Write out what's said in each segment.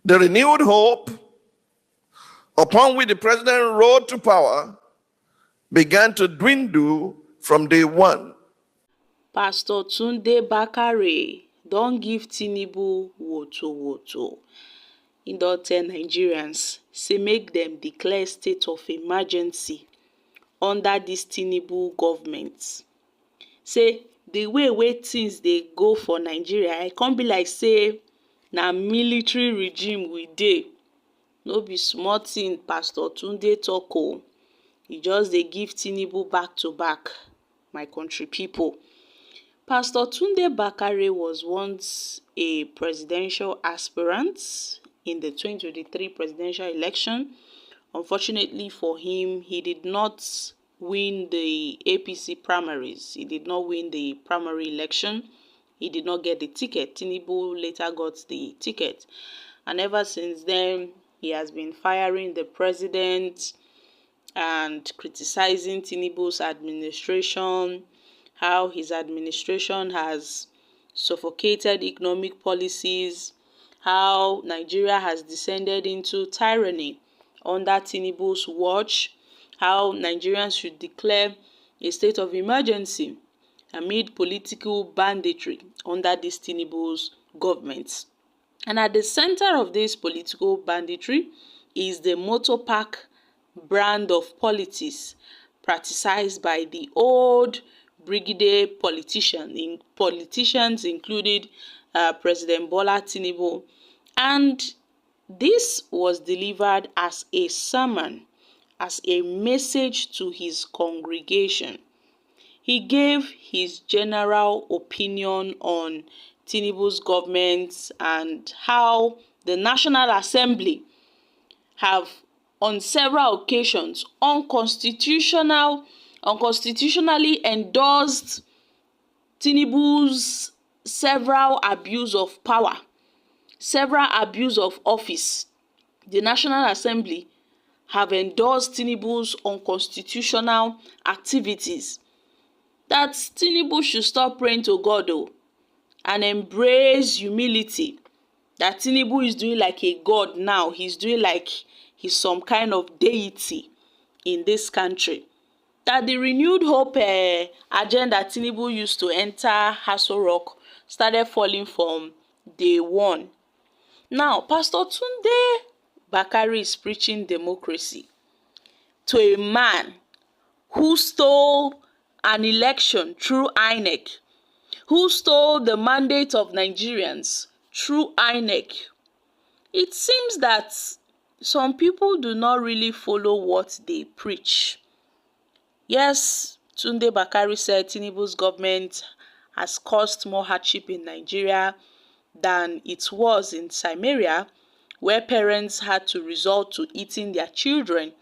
The renewed hope upon which the president rode to power began to dwindle from day one. Pastor Tunde Bakare don give Tinubu woto. He don tell Nigerians say make dem declare state of emergency under dis Tinubu government. Say the way things dey go for Nigeria, e come be like say na military regime we dey. No be small thing Pastor Tunde talk o. E just dey give Tinubu back to back, my country people. Pastor Tunde Bakare was once a presidential aspirant in the 2023 presidential election. Unfortunately for him, he did not win the APC primaries. He did not win the primary election. He did not get the ticket. Tinubu later got the ticket. And ever since then, he has been firing the president and criticizing Tinubu's administration, how his administration has suffocated economic policies, how Nigeria has descended into tyranny under Tinubu's watch, how Nigerians should declare a state of emergency amid political banditry under this Tinubu's government. And at the center of this political banditry is the motor park brand of politics practiced by the old brigade politicians included President Bola Tinubu. And this was delivered as a sermon, as a message to his congregation. He gave his general opinion on Tinubu's government and how the National Assembly have on several occasions unconstitutionally endorsed Tinubu's several abuse of power, several abuse of office. The National Assembly have endorsed Tinubu's unconstitutional activities. That Tinubu should stop praying to God and embrace humility. That Tinubu is doing like a god now. He's doing like he's some kind of deity in this country. That the renewed hope agenda Tinubu used to enter Aso Rock started falling from day one. Now, Pastor Tunde Bakare is preaching democracy to a man who stole an election through INEC, who stole the mandate of Nigerians through INEC. It seems that some people do not really follow what they preach. Yes, Tunde Bakare said Tinubu's government has caused more hardship in Nigeria than it was in Samaria, where parents had to resort to eating their children.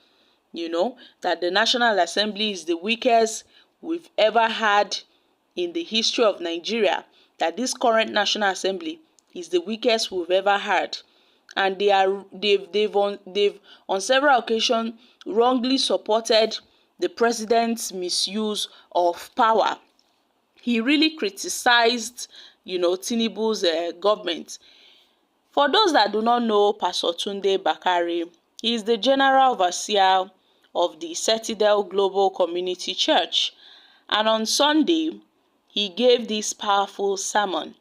You know, that the National Assembly is the weakest we've ever had in the history of Nigeria, that this current National Assembly is the weakest we've ever had. And they've on several occasions wrongly supported the president's misuse of power. He really criticized, Tinubu's government. For those that do not know Pastor Tunde Bakare, he is the general overseer of the Citadel Global Community Church. And on Sunday, he gave this powerful sermon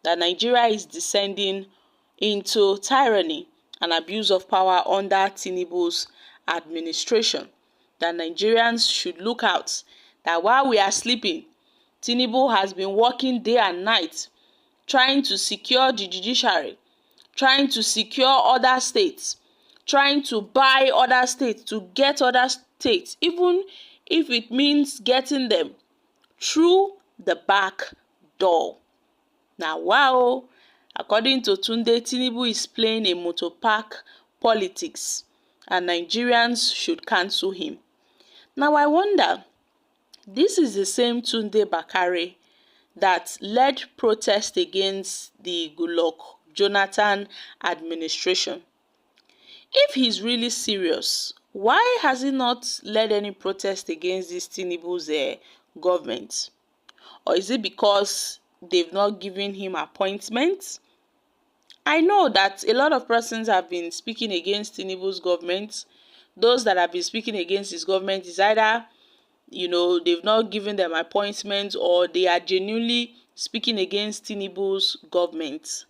that Nigeria is descending into tyranny and abuse of power under Tinubu's administration. That Nigerians should look out, that while we are sleeping, Tinubu has been working day and night trying to secure the judiciary, trying to secure other states, trying to buy other states, to get other states, even if it means getting them through the back door. Now, wow, according to Tunde, Tinubu is playing a motor park politics and Nigerians should cancel him. Now, I wonder, this is the same Tunde Bakare that led protest against the Goodluck Jonathan administration. If he's really serious, why has he not led any protest against this Tinubu's government? Or is it because they've not given him appointments? I know that a lot of persons have been speaking against Tinubu's government. Those that have been speaking against his government is either, they've not given them appointments, or they are genuinely speaking against Tinubu's government.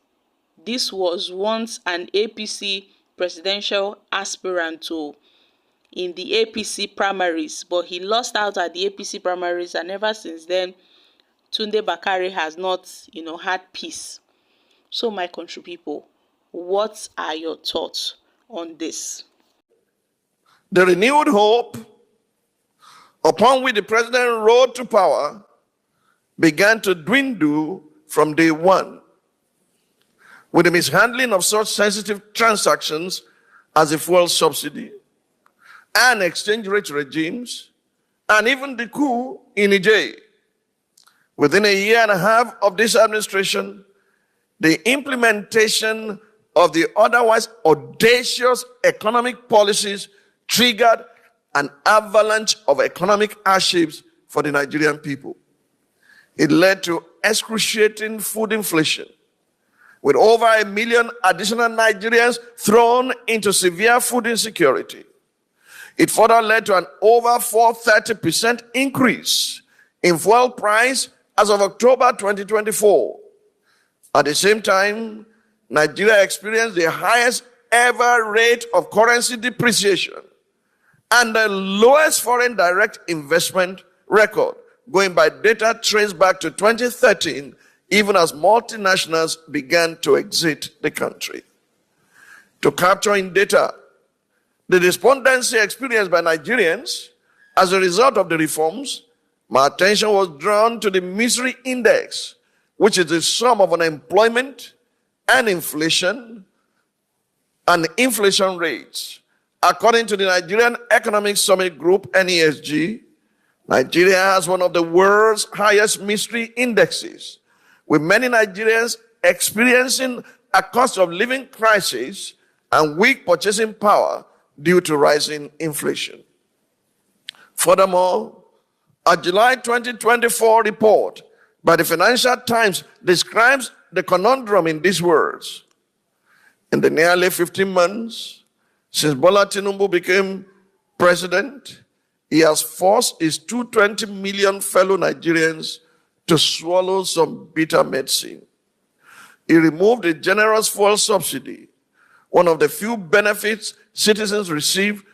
This was once an APC presidential aspirant in the APC primaries, but he lost out at the APC primaries, and ever since then, Tunde Bakare has not, had peace. So, my country people, what are your thoughts on this? The renewed hope upon which the president rode to power began to dwindle from day one, with the mishandling of such sensitive transactions as the fuel subsidy and exchange rate regimes, and even the coup in Niger. Within a year and a half of this administration, the implementation of the otherwise audacious economic policies triggered an avalanche of economic hardships for the Nigerian people. It led to excruciating food inflation, with over 1 million additional Nigerians thrown into severe food insecurity. It further led to an over 430% increase in fuel price as of October 2024. At the same time, Nigeria experienced the highest ever rate of currency depreciation and the lowest foreign direct investment record, going by data traced back to 2013, even as multinationals began to exit the country. To capture in data the despondency experienced by Nigerians as a result of the reforms, my attention was drawn to the misery index, which is the sum of unemployment and inflation rates. According to the Nigerian Economic Summit Group, NESG, Nigeria has one of the world's highest misery indexes, with many Nigerians experiencing a cost of living crisis and weak purchasing power due to rising inflation. Furthermore, a July 2024 report by the Financial Times describes the conundrum in these words: in the nearly 15 months since Bola Tinubu became president, he has forced his 220 million fellow Nigerians to swallow some bitter medicine. He removed the generous fuel subsidy, one of the few benefits citizens receive